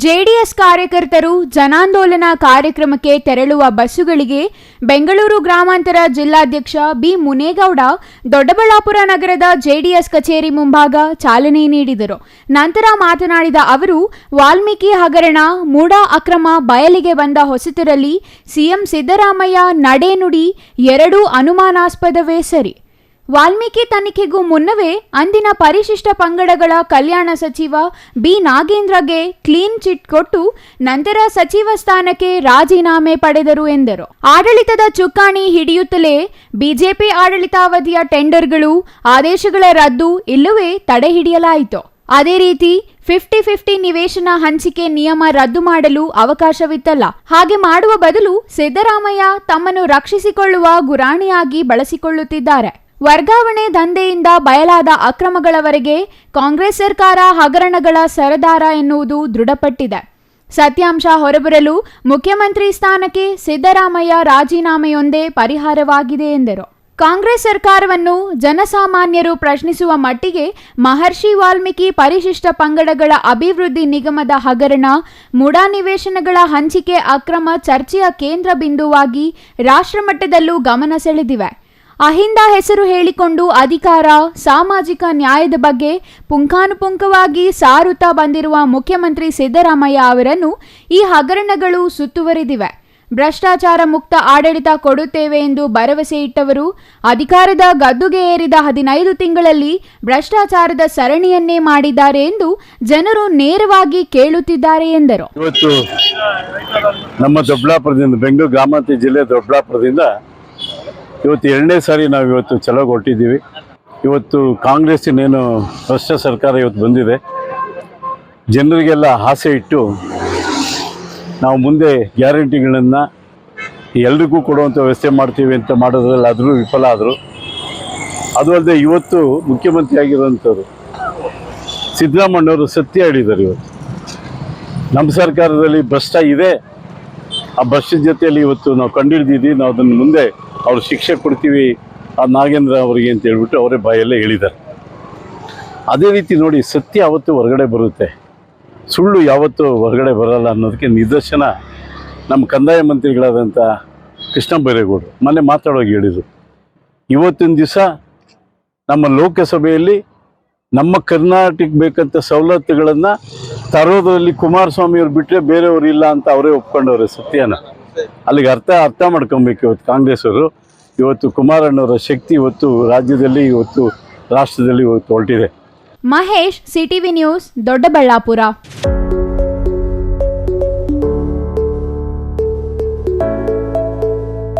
JDS ಕಾರ್ಯಕರ್ತರು ಜನಾಂದೋಲನ ಕಾರ್ಯಕ್ರಮಕ್ಕೆ ತೆರಳುವ ಬಸ್ಸುಗಳಿಗೆ ಬೆಂಗಳೂರು ಗ್ರಾಮಾಂತರ ಜಿಲ್ಲಾಧ್ಯಕ್ಷ ಬಿ ಮುನೇಗೌಡ ದೊಡ್ಡಬಳ್ಳಾಪುರ ನಗರದ ಜೆಡಿಎಸ್ ಕಚೇರಿ ಮುಂಭಾಗ ಚಾಲನೆ ನೀಡಿದರು. ನಂತರ ಮಾತನಾಡಿದ ಅವರು, ವಾಲ್ಮೀಕಿ ಹಗರಣ, ಮೂಡಾ ಅಕ್ರಮ ಬಯಲಿಗೆ ಬಂದ ಹೊಸತರಲ್ಲಿ ಸಿಎಂ ಸಿದ್ದರಾಮಯ್ಯ ನಡೆನುಡಿ ಎರಡೂ ಅನುಮಾನಾಸ್ಪದವೇ ಸರಿ. ವಾಲ್ಮೀಕಿ ತನಿಖೆಗೂ ಮುನ್ನವೇ ಅಂದಿನ ಪರಿಶಿಷ್ಟ ಪಂಗಡಗಳ ಕಲ್ಯಾಣ ಸಚಿವ ಬಿ ನಾಗೇಂದ್ರಗೆ ಕ್ಲೀನ್ ಚಿಟ್ ಕೊಟ್ಟು ನಂತರ ಸಚಿವ ಸ್ಥಾನಕ್ಕೆ ರಾಜೀನಾಮೆ ಪಡೆದರು ಎಂದರು. ಆಡಳಿತದ ಚುಕ್ಕಾಣಿ ಹಿಡಿಯುತ್ತಲೇ ಬಿಜೆಪಿ ಆಡಳಿತಾವಧಿಯ ಟೆಂಡರ್ಗಳು, ಆದೇಶಗಳ ರದ್ದು ಇಲ್ಲವೇ ತಡೆ ಹಿಡಿಯಲಾಯಿತು. ಅದೇ ರೀತಿ 50-50 ನಿವೇಶನ ಹಂಚಿಕೆ ನಿಯಮ ರದ್ದು ಮಾಡಲು ಅವಕಾಶವಿತ್ತಲ್ಲ. ಹಾಗೆ ಮಾಡುವ ಬದಲು ಸಿದ್ದರಾಮಯ್ಯ ತಮ್ಮನ್ನು ರಕ್ಷಿಸಿಕೊಳ್ಳುವ ಗುರಾಣಿಯಾಗಿ ಬಳಸಿಕೊಳ್ಳುತ್ತಿದ್ದಾರೆ. ವರ್ಗಾವಣೆ ದಂಧೆಯಿಂದ ಬಯಲಾದ ಅಕ್ರಮಗಳವರೆಗೆ ಕಾಂಗ್ರೆಸ್ ಸರ್ಕಾರ ಹಗರಣಗಳ ಸರದಾರ ಎನ್ನುವುದು ದೃಢಪಟ್ಟಿದೆ. ಸತ್ಯಾಂಶ ಹೊರಬರಲು ಮುಖ್ಯಮಂತ್ರಿ ಸ್ಥಾನಕ್ಕೆ ಸಿದ್ದರಾಮಯ್ಯ ರಾಜೀನಾಮೆಯೊಂದೇ ಪರಿಹಾರವಾಗಿದೆ ಎಂದರು. ಕಾಂಗ್ರೆಸ್ ಸರ್ಕಾರವನ್ನು ಜನಸಾಮಾನ್ಯರು ಪ್ರಶ್ನಿಸುವ ಮಟ್ಟಿಗೆ ಮಹರ್ಷಿ ವಾಲ್ಮೀಕಿ ಪರಿಶಿಷ್ಟ ಪಂಗಡಗಳ ಅಭಿವೃದ್ಧಿ ನಿಗಮದ ಹಗರಣ, ಮೂಡಾ ನಿವೇಶನಗಳ ಹಂಚಿಕೆ ಅಕ್ರಮ ಚರ್ಚೆಯ ಕೇಂದ್ರ ಬಿಂದುವಾಗಿ ರಾಷ್ಟ್ರಮಟ್ಟದಲ್ಲೂ ಗಮನ ಸೆಳೆದಿವೆ. ಅಹಿಂದ ಹೆಸರು ಹೇಳಿಕೊಂಡು ಅಧಿಕಾರ, ಸಾಮಾಜಿಕ ನ್ಯಾಯದ ಬಗ್ಗೆ ಪುಂಖಾನುಪುಂಖವಾಗಿ ಸಾರುತ್ತಾ ಬಂದಿರುವ ಮುಖ್ಯಮಂತ್ರಿ ಸಿದ್ದರಾಮಯ್ಯ ಅವರನ್ನು ಈ ಹಗರಣಗಳು ಸುತ್ತುವರಿದಿವೆ. ಭ್ರಷ್ಟಾಚಾರ ಮುಕ್ತ ಆಡಳಿತ ಕೊಡುತ್ತೇವೆ ಎಂದು ಭರವಸೆ ಇಟ್ಟವರು ಅಧಿಕಾರದ ಗದ್ದುಗೆ ಏರಿದ 15 ತಿಂಗಳಲ್ಲಿ ಭ್ರಷ್ಟಾಚಾರದ ಸರಣಿಯನ್ನೇ ಮಾಡಿದ್ದಾರೆ ಎಂದು ಜನರು ನೇರವಾಗಿ ಕೇಳುತ್ತಿದ್ದಾರೆ ಎಂದರು. ಇವತ್ತು ನಮ್ಮ ದೊಡ್ಡಬಳ್ಳಾಪುರದಿಂದ, ಬೆಂಗಳೂರು ಗ್ರಾಮಾಂತರ ಜಿಲ್ಲೆ ದೊಡ್ಡಬಳ್ಳಾಪುರದಿಂದ ಇವತ್ತು 2ನೇ ಸಾರಿ ನಾವು ಇವತ್ತು ಚಲೋಗೆ ಹೊರಟಿದ್ದೀವಿ. ಇವತ್ತು ಕಾಂಗ್ರೆಸ್ಸಿನೇನು ಭ್ರಷ್ಟ ಸರ್ಕಾರ ಇವತ್ತು ಬಂದಿದೆ, ಜನರಿಗೆಲ್ಲ ಆಸೆ ಇಟ್ಟು ನಾವು ಮುಂದೆ ಗ್ಯಾರಂಟಿಗಳನ್ನು ಎಲ್ರಿಗೂ ಕೊಡುವಂಥ ವ್ಯವಸ್ಥೆ ಮಾಡ್ತೀವಿ ಅಂತ ಮಾಡೋದ್ರಲ್ಲಿ ಆದರೂ ವಿಫಲ ಆದರು. ಅದು ಅಲ್ಲದೆ ಇವತ್ತು ಮುಖ್ಯಮಂತ್ರಿ ಆಗಿರುವಂಥವ್ರು ಸಿದ್ದರಾಮಯ್ಯವರು ಸತ್ಯ ಹೇಳಿದ್ದಾರೆ. ಇವತ್ತು ನಮ್ಮ ಸರ್ಕಾರದಲ್ಲಿ ಭ್ರಷ್ಟ ಇದೆ, ಆ ಭ್ರಷ್ಟದ ಜೊತೆಯಲ್ಲಿ ಇವತ್ತು ನಾವು ಕಂಡುಹಿಡಿದಿದ್ದೀವಿ, ನಾವು ಅದನ್ನು ಮುಂದೆ ಅವ್ರು ಶಿಕ್ಷೆ ಕೊಡ್ತೀವಿ ಆ ನಾಗೇಂದ್ರ ಅವರಿಗೆ ಅಂತ ಹೇಳ್ಬಿಟ್ಟು ಅವರೇ ಬಾಯಲ್ಲೇ ಹೇಳಿದ್ದಾರೆ. ಅದೇ ರೀತಿ ನೋಡಿ, ಸತ್ಯ ಯಾವತ್ತೂ ಹೊರಗಡೆ ಬರುತ್ತೆ, ಸುಳ್ಳು ಯಾವತ್ತೂ ಹೊರಗಡೆ ಬರಲ್ಲ ಅನ್ನೋದಕ್ಕೆ ನಿದರ್ಶನ ನಮ್ಮ ಕಂದಾಯ ಮಂತ್ರಿಗಳಾದಂಥ ಕೃಷ್ಣ ಬೈರೇಗೌಡರು ಮೊನ್ನೆ ಮಾತಾಡೋಗಿ ಹೇಳಿದರು. ಇವತ್ತಿನ ದಿವಸ ನಮ್ಮ ಲೋಕಸಭೆಯಲ್ಲಿ ನಮ್ಮ ಕರ್ನಾಟಕ ಬೇಕಂತ ಸವಲತ್ತುಗಳನ್ನು ತರೋದ್ರಲ್ಲಿ ಕುಮಾರಸ್ವಾಮಿಯವ್ರು ಬಿಟ್ಟರೆ ಬೇರೆಯವರು ಇಲ್ಲ ಅಂತ ಅವರೇ ಒಪ್ಕೊಂಡವ್ರೆ ಸತ್ಯನ. ಅಲ್ಲಿಗೆ ಅರ್ಥ ಮಾಡ್ಕೊಬೇಕು. ಇವತ್ತು ಕಾಂಗ್ರೆಸ್ ಅವರು, ಇವತ್ತು ಕುಮಾರಣ್ಣವರ ಶಕ್ತಿ ಇವತ್ತು ರಾಜ್ಯದಲ್ಲಿ, ಇವತ್ತು ರಾಷ್ಟ್ರದಲ್ಲಿ ಇವತ್ತು ಹೊರಟಿದೆ. Mahesh, CTV news, Doddaballapura.